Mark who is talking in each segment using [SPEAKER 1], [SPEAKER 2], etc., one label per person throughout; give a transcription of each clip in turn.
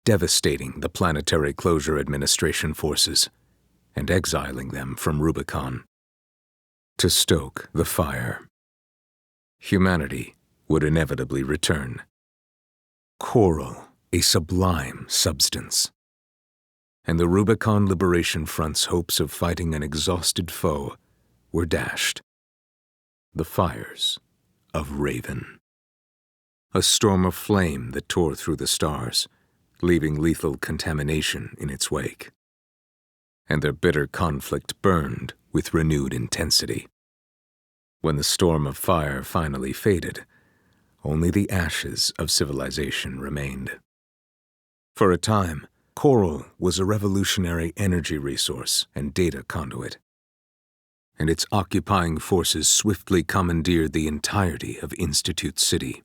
[SPEAKER 1] devastating the Planetary Closure Administration forces and exiling them from Rubicon. To stoke the fire, humanity would inevitably return. Coral, a sublime substance. And the Rubicon Liberation Front's hopes of fighting an exhausted foe were dashed. The fires of Raven. A storm of flame that tore through the stars, leaving lethal contamination in its wake. And their bitter conflict burned with renewed intensity. When the storm of fire finally faded, only the ashes of civilization remained. For a time, Coral was a revolutionary energy resource and data conduit, and its occupying forces swiftly commandeered the entirety of Institute City.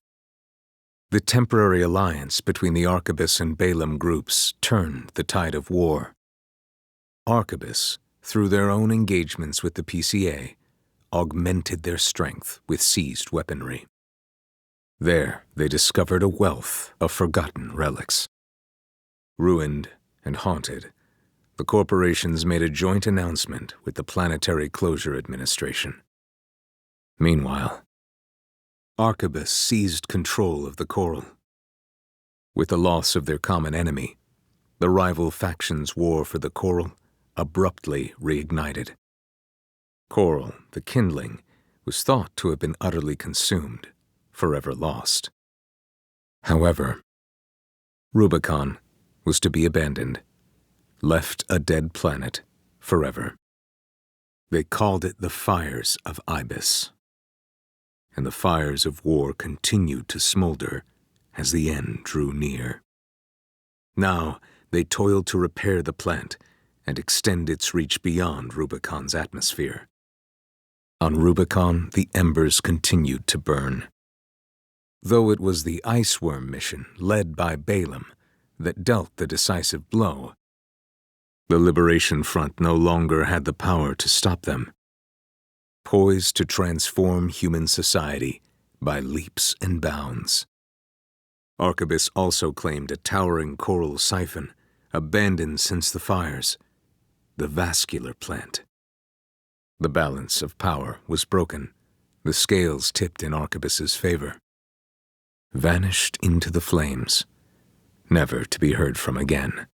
[SPEAKER 1] The temporary alliance between the Arquebus and Balaam groups turned the tide of war. Arquebus, through their own engagements with the PCA, augmented their strength with seized weaponry. There, they discovered a wealth of forgotten relics. Ruined and haunted, the corporations made a joint announcement with the Planetary Closure Administration. Meanwhile, Arquebus seized control of the Coral. With the loss of their common enemy, the rival factions' war for the Coral abruptly reignited. Coral, the kindling, was thought to have been utterly consumed, forever lost. However, Rubicon was to be abandoned, left a dead planet forever. They called it the Fires of Ibis. And the fires of war continued to smolder as the end drew near. Now they toiled to repair the plant and extend its reach beyond Rubicon's atmosphere. On Rubicon, the embers continued to burn. Though it was the Iceworm mission, led by Balaam, that dealt the decisive blow, the Liberation Front no longer had the power to stop them. Poised to transform human society by leaps and bounds. Arquebus also claimed a towering coral siphon, abandoned since the fires, the vascular plant. The balance of power was broken, the scales tipped in Arquebus's favor. Vanished into the flames, never to be heard from again.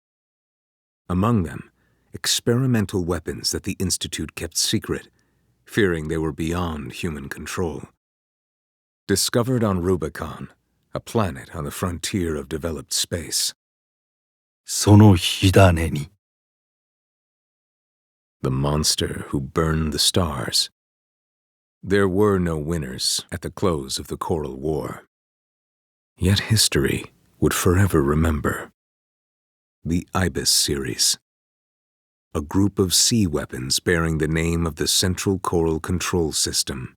[SPEAKER 1] Among them, experimental weapons that the Institute kept secret, fearing they were beyond human control. Discovered on Rubicon, a planet on the frontier of developed space.
[SPEAKER 2] その火種に
[SPEAKER 1] The monster who burned the stars. There were no winners at the close of the Coral War. Yet history would forever remember. The Ibis series. A group of sea weapons bearing the name of the Central Coral Control System.